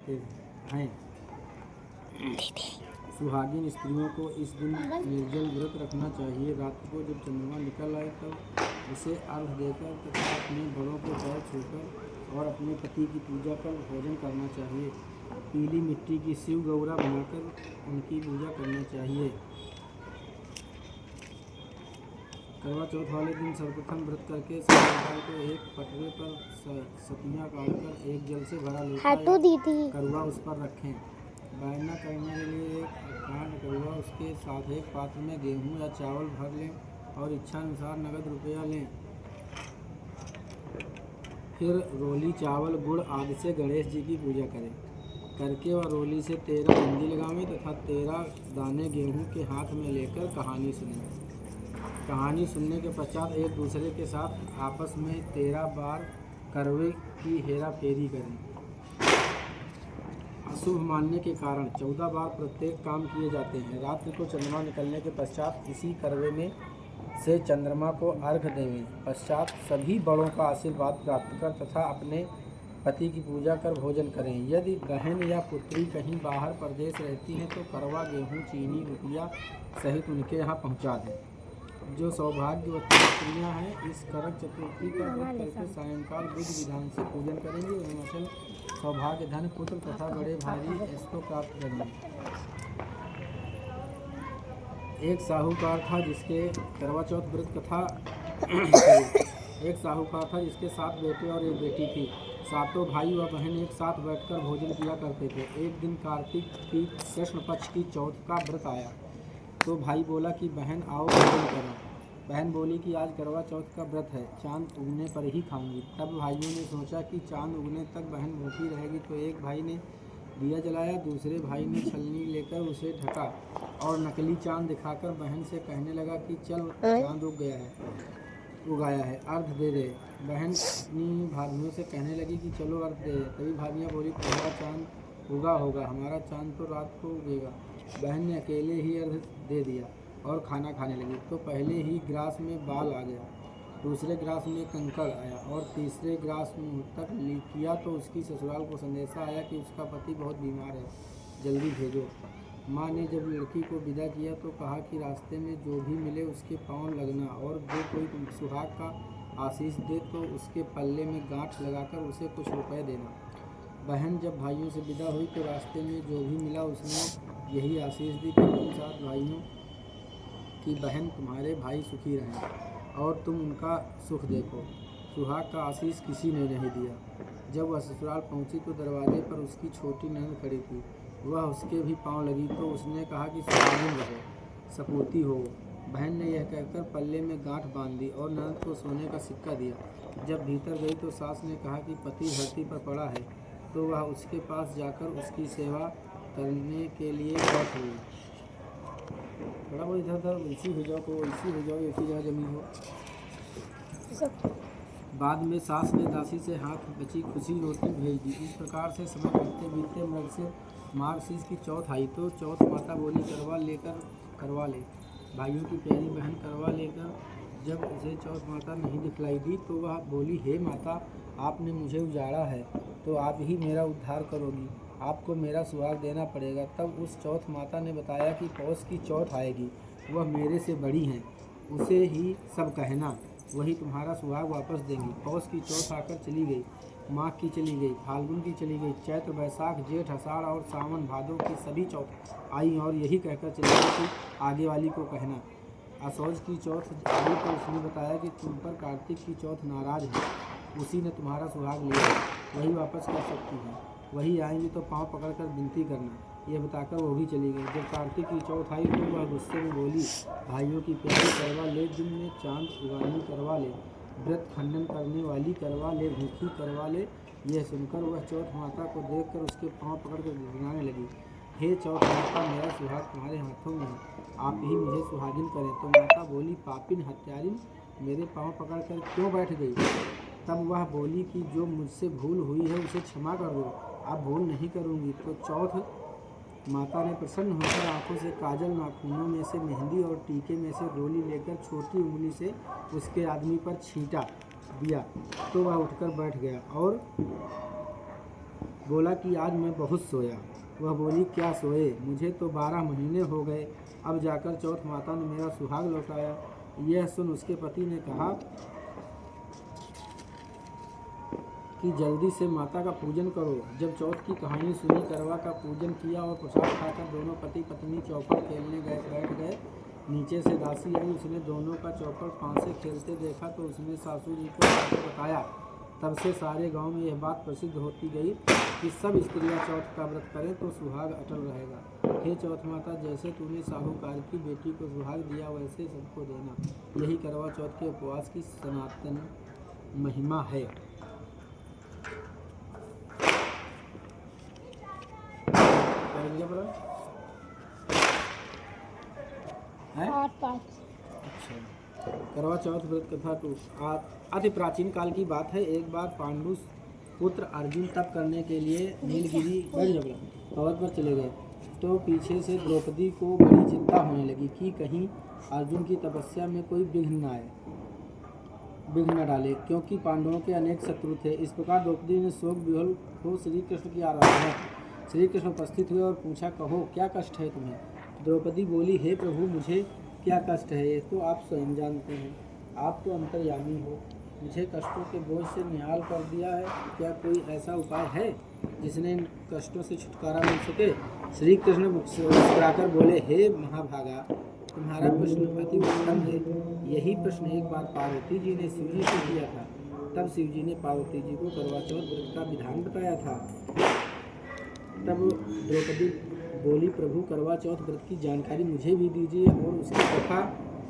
हैं। सुहागिन स्त्रियों को इस दिन निर्जल व्रत रखना चाहिए। रात को जब चंद्रमा निकल आए तब उसे अर्घ देकर तथा अपने बड़ों के पैर छूकर और अपने पति की पूजा कर भोजन करना चाहिए। पीली मिट्टी की शिव गौरा बनाकर उनकी पूजा करना चाहिए। करवा चौथ वाले दिन सर्वप्रथम व्रत करके सायंकाल को एक पटरे पर सतियाँ काटकर एक जल से भरा लोटा करुआ उस पर रखें। वायना करने के लिए एक अखंड करुआ, उसके साथ एक पात्र में गेहूं या चावल भर लें और इच्छानुसार नगद रुपया लें। फिर रोली, चावल, गुड़ आदि से गणेश जी की पूजा करें। करके वह रोली से 13 बिंदी लगावें तथा 13 दाने गेहूं के हाथ में लेकर कहानी सुनें। कहानी सुनने के पश्चात एक दूसरे के साथ आपस में 13 बार करवे की हेरा फेरी करें। अशुभ मानने के कारण 14 बार प्रत्येक काम किए जाते हैं। रात्रि को चंद्रमा निकलने के पश्चात इसी करवे में से चंद्रमा को अर्घ देवें। पश्चात सभी बड़ों का आशीर्वाद प्राप्त कर तथा अपने पति की पूजा कर भोजन करें। यदि बहन या पुत्री कहीं बाहर प्रदेश रहती हैं तो करवा, गेहूँ, चीनी, रुपया सहित उनके यहाँ पहुँचा दें। जो सौभाग्यवती स्त्रियाँ हैं इस करक चतुर्थी का व्रत करके सायंकाल विधि विधान से पूजन करेंगे एवं अचल सौभाग्य, धन, पुत्र तथा बड़े भारी इसको प्राप्त करेंगे। एक साहूकार था जिसके करवा चौथ व्रत कथा एक साहूकार था जिसके 7 बेटे और 1 बेटी थी। सातों भाई व बहन एक साथ बैठकर भोजन किया करते थे। एक दिन कार्तिक की कृष्ण पक्ष की चौथ का व्रत आया तो भाई बोला कि बहन आओ भोजन करो। बहन बोली कि आज करवा चौथ का व्रत है, चांद उगने पर ही खाऊंगी। तब भाइयों ने सोचा कि चांद उगने तक बहन भूखी रहेगी, तो एक भाई ने दिया जलाया, दूसरे भाई ने छलनी लेकर उसे ढका और नकली चांद दिखाकर बहन से कहने लगा कि चल चांद उगाया है, अर्घ दे दे। बहन अपनी भाभियों से कहने लगी कि चलो अर्घ दे। तभी भाभियाँ बोली तुम्हारा चांद उगा होगा, हमारा चांद तो रात को उगेगा। बहन ने अकेले ही अर्घ दे दिया और खाना खाने लगी तो पहले ही ग्रास में बाल आ गया, दूसरे ग्रास में कंकड़ आया और तीसरे ग्रास में तक किया तो उसकी ससुराल को संदेशा आया कि उसका पति बहुत बीमार है, जल्दी भेजो। माँ ने जब लड़की को विदा किया तो कहा कि रास्ते में जो भी मिले उसके पाँव लगना और जो कोई सुहाग का आशीष दे तो उसके पल्ले में गांठ लगाकर उसे कुछ रुपए देना। बहन जब भाइयों से विदा हुई तो रास्ते में जो भी मिला उसने यही आशीष दी कि तुम 7 भाइयों की बहन तुम्हारे भाई सुखी रहें और तुम उनका सुख देखो। सुहाग का आशीष किसी ने नहीं दिया। जब वह ससुराल पहुंची तो दरवाजे पर उसकी छोटी ननद खड़ी थी। वह उसके भी पाँव लगी तो उसने कहा कि सुहागिन रहो, सपूती हो। बहन ने यह कहकर पल्ले में गांठ बांध दी और ननद को सोने का सिक्का दिया। जब भीतर गई तो सास ने कहा कि पति धरती पर पड़ा है, तो वह उसके पास जाकर उसकी सेवा करने के लिए बैठ गई। थोड़ा बहुत इधर उधर वैसी हो जाओ, को वैसी हो जाओ, ऐसी जगह जमी हो। बाद में सास ने दासी से हाथ बची खुशी रोटी भेज दी। इस प्रकार से समय बीतते बीतते मर्ग से मार्गशीर्ष की चौथ आई तो चौथ माता बोली करवा ले। भाइयों की प्यारी बहन करवा लेकर जब उसे चौथ माता नहीं दिखलाई दी तो वह बोली, हे माता, आपने मुझे उजाड़ा है तो आप ही मेरा उद्धार करोगी, आपको मेरा सुहाग देना पड़ेगा। तब उस चौथ माता ने बताया कि पौष की चौथ आएगी, वह मेरे से बड़ी हैं, उसे ही सब कहना, वही तुम्हारा सुहाग वापस देंगी। पौष की चौथ आकर चली गई, माघ की चली गई, फाल्गुन की चली गई, चैत्र, बैसाख, जेठ, आषाढ़ और सावन भादों की सभी चौथ आई और यही कहकर चली गई कि आगे वाली को कहना। असौज की चौथ आई तो उसने बताया कि तुम पर कार्तिक की चौथ नाराज है, उसी ने तुम्हारा सुहाग लिया, वही वापस कर सकती है, वही आएंगी तो पाँव पकड़कर विनती करना। यह बताकर वो भी चली गई। जब कार्तिक की चौथ आई तो वह गुस्से में बोली, भाइयों की प्यारी करवा ले, दिन में चांद उगानी करवा ले, व्रत खंडन करने वाली करवा ले, भूखी करवा ले। यह सुनकर वह चौथ माता को देखकर उसके पाँव पकड़कर गिड़गिड़ाने लगी, हे चौथ माता, मेरा सुहाग तुम्हारे हाथों में है, आप ही मुझे सुहागिन करें। तो माता बोली, पापिन, हत्यारिन, मेरे पाँव पकड़कर क्यों बैठ गई? तब वह बोली कि जो मुझसे भूल हुई है उसे क्षमा कर दो, अब भूल नहीं करूँगी। तो चौथ माता ने प्रसन्न होकर आंखों से काजल, नाखूनों में से मेहंदी और टीके में से रोली लेकर छोटी उंगली से उसके आदमी पर छींटा दिया तो वह उठकर बैठ गया और बोला कि आज मैं बहुत सोया। वह बोली, क्या सोए? मुझे तो 12 महीने हो गए, अब जाकर चौथ माता ने मेरा सुहाग लौटाया। यह सुन उसके पति ने कहा कि जल्दी से माता का पूजन करो। जब चौथ की कहानी सुनी, करवा का पूजन किया और प्रसाद खाकर दोनों पति पत्नी चौपड़ खेलने बैठ गए। नीचे से दासी आई, उसने दोनों का चौपड़ फांसे खेलते देखा तो उसने सासू जी को बताया। तब से सारे गांव में यह बात प्रसिद्ध होती गई कि सब स्त्रियां चौथ का व्रत करें तो सुहाग अटल रहेगा। हे चौथ माता, जैसे तूने साहूकार की बेटी को सुहाग दिया वैसे सबको देना। यही करवा चौथ के उपवास की सनातन महिमा है। अच्छा, करवा चौथ व्रत कथा 2। अति प्राचीन काल की बात है। एक बार पांडु पुत्र अर्जुन तप करने के लिए नीलगिरी पर्वत पर चले गए तो पीछे से द्रौपदी को बड़ी चिंता होने लगी कि कहीं अर्जुन की तपस्या में कोई विघ्न न डाले, क्योंकि पांडवों के अनेक शत्रु थे। इस प्रकार द्रौपदी ने शोक विह्वल हो श्री कृष्ण की आराधना की। श्री कृष्ण उपस्थित हुए और पूछा, कहो क्या कष्ट है तुम्हें? द्रौपदी बोली, हे प्रभु, मुझे क्या कष्ट है ये तो आप स्वयं जानते हैं। आप तो अंतर्यामी हो, मुझे कष्टों के बोझ से निहाल कर दिया है। क्या कोई ऐसा उपाय है जिसने इन कष्टों से छुटकारा मिल सके? श्री कृष्ण मुस्कुराकर बोले, हे महाभागा, तुम्हारा प्रश्न अति उत्तम है। यही प्रश्न एक बार पार्वती जी ने शिव जी से किया था। तब शिव जी ने पार्वती जी को करवा चौथ व्रत का विधान बताया था। तब द्रौपदी बोली, प्रभु, करवा चौथ व्रत की जानकारी मुझे भी दीजिए और उसकी कथा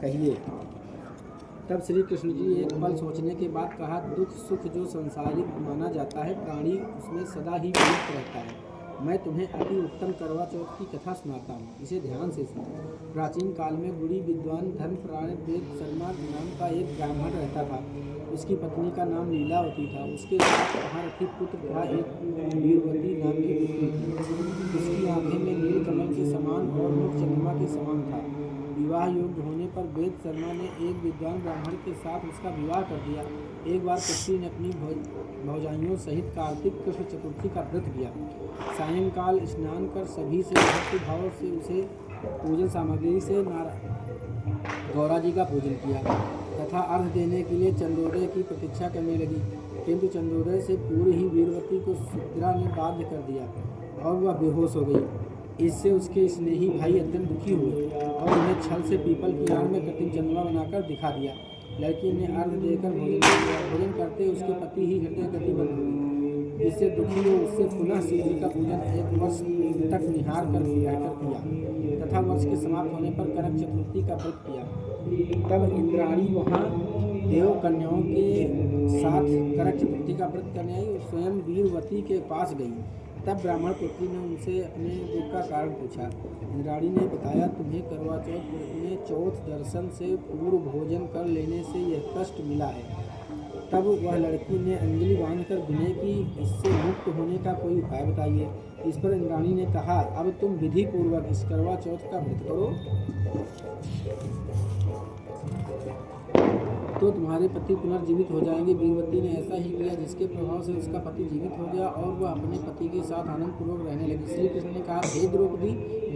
कहिए। तब श्री कृष्ण जी एक पल सोचने के बाद कहा, दुख सुख जो संसारिक माना जाता है, प्राणी उसमें सदा ही व्यस्त रहता है। मैं तुम्हें अति उत्तम करवा चौथ की कथा सुनाता हूँ, इसे ध्यान से सुनो। प्राचीन काल में गुणी विद्वान धर्मपरायण वेद शर्मा नाम का एक ब्राह्मण रहता था। उसकी पत्नी का नाम लीलावती था। उसके साथ महारथी पुत्र था, एक वीरवती नाम की पुत्री थी। उसकी आंखें में नील कमल के समान और मुख चंद्रमा के समान था। विवाह योग्य होने पर वेद शर्मा ने एक विद्वान ब्राह्मण के साथ उसका विवाह कर दिया। एक बार पुत्री ने अपनी भौजाइयों सहित कार्तिक कृष्ण चतुर्थी का व्रत किया। सायंकाल स्नान कर सभी से भक्ति भाव से उसे पूजन सामग्री से गौरा जी का पूजन किया तथा अर्घ देने के लिए चंदोदय की प्रतीक्षा करने लगी। किंतु चंदोदय से पूर्व ही वीरवती को सुद्रा ने बाध्य कर दिया और वह बेहोश हो गई। इससे उसके स्नेही भाई अत्यंत दुखी हुए और उन्हें छल से पीपल की आड़ में कृत्रिम चंद्रमा बनाकर दिखा दिया। लड़की ने अर्घ देकर भोजन करते उसके पति ही हृदय गति बंद हो गई। इससे दुखी हो उससे पुनः शिव जी का पूजन 1 वर्ष तक निहार कर किया तथा वर्ष के समाप्त होने पर करक चतुर्थी का व्रत किया। तब इंद्राणी वहाँ देव कन्याओं के साथ करक चतुर्थी का व्रत करने आई और स्वयं वीरवती के पास गई। तब ब्राह्मण पुत्री ने उनसे अपने दुख का कारण पूछा। इंद्राणी ने बताया, तुम्हें करवा चौथ में चौथ दर्शन से पूर्व भोजन कर लेने से यह कष्ट मिला है। तब वह लड़की ने अंजलि बांधकर विनय की, इससे मुक्त होने का कोई उपाय बताइए। इस पर इंद्राणी ने कहा, अब तुम विधि पूर्वक इस करवा चौथ का व्रत करो तो तुम्हारे पति पुनर्जीवित हो जाएंगे। वीरवती ने ऐसा ही किया, जिसके प्रभाव से उसका पति जीवित हो गया और वह अपने पति के साथ आनंदपूर्वक रहने लगी। श्री कृष्ण ने कहा, हे द्रौपदी,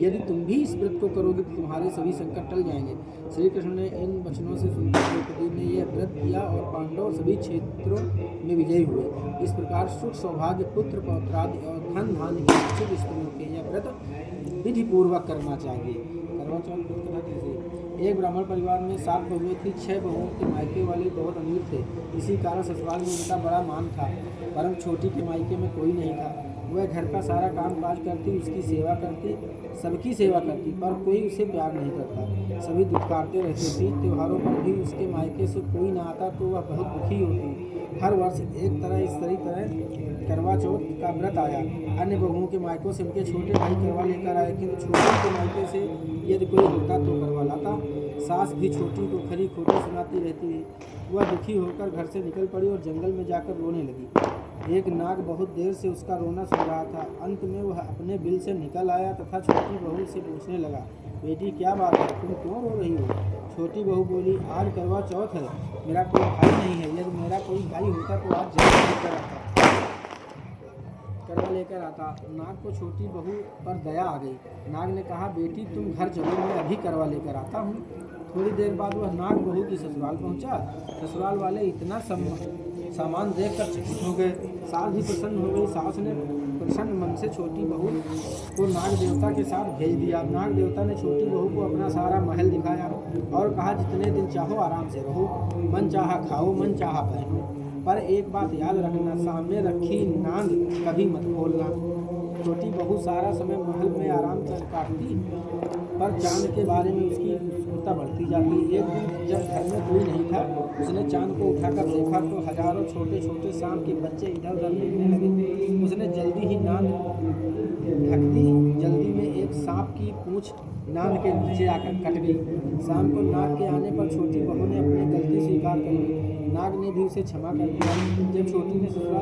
यदि तुम भी इस व्रत को करोगे तो तुम्हारे सभी संकट टल जाएंगे। श्री कृष्ण ने इन वचनों से सुनकर द्रौपदी ने यह व्रत किया और पांडव सभी क्षेत्रों में विजयी हुए। इस प्रकार सुख सौभाग्य पुत्र पौत्रादि और धन धान्य के इच्छुक स्त्रियों के यह व्रत विधि पूर्वक करना चाहिए। करवा चौथ व्रत कथा कैसे? एक ब्राह्मण परिवार में 7 बहुएं थी। 6 बहुओं के मायके वाले बहुत अमीर थे। इसी कारण ससुराल में उनका बड़ा मान था, परंतु छोटी के मायके में कोई नहीं था। वह घर का सारा काम काज करती, उसकी सेवा करती, सबकी सेवा करती, पर कोई उसे प्यार नहीं करता। सभी दुत्कारते रहते थे। त्योहारों पर भी उसके मायके से कोई ना आता तो वह बहुत दुखी होती। हर वर्ष एक तरह इस तरह करवा चौथ का व्रत आया। अन्य बहुओं के मायकों से उनके छोटे भाई करवा लेकर आए, किंतु छोटी के मायके से यदि कोई होता तो करवा लाता। सास भी छोटी को खरी खोटी सुनाती रहती थी। वह दुखी होकर घर से निकल पड़ी और जंगल में जाकर रोने लगी। एक नाग बहुत देर से उसका रोना सुन रहा था। अंत में वह अपने बिल से निकल आया तथा छोटी बहू से पूछने लगा, बेटी क्या बात है, तुम क्यों रो रही हो? छोटी बहू बोली, आज करवा चौथ है, मेरा कोई भाई नहीं है। यदि मेरा कोई भाई होता तो आज जल्दी लेकर आता। करवा लेकर आता। नाग को छोटी बहू पर दया आ गई। नाग ने कहा, बेटी तुम घर चलो, मैं अभी करवा लेकर आता हूँ। थोड़ी देर बाद वह नाग बहू की ससुराल पहुँचा। ससुराल वाले इतना सामान देख कर चकित हो गए। सास भी प्रसन्न हो गई। सास ने प्रसन्न मन से छोटी बहू को नाग देवता के साथ भेज दिया। नाग देवता ने छोटी बहू को अपना सारा महल दिखाया और कहा, जितने दिन चाहो आराम से रहो, मन चाहा खाओ, मन चाहा पहनो, पर एक बात याद रखना, सामने रखी नांद कभी मत खोलना। छोटी बहू सारा समय महल में आराम कर काटती, पर चांद के बारे में उसकी उत्सुकता बढ़ती जाती। एक दिन जब घर में कोई नहीं था, उसने चांद को उठाकर देखा तो हजारों छोटे छोटे सांप के बच्चे इधर उधर देखने लगे। उसने जल्दी ही नांद ढक दी। जल्दी में एक सांप की पूंछ नांद के नीचे आकर कट गई। शाम को नाग के आने पर छोटी बहू ने अपनी गलती स्वीकार कर ली। नाग ने भी उसे क्षमा कर दिया। जब छोटी ने ससुराल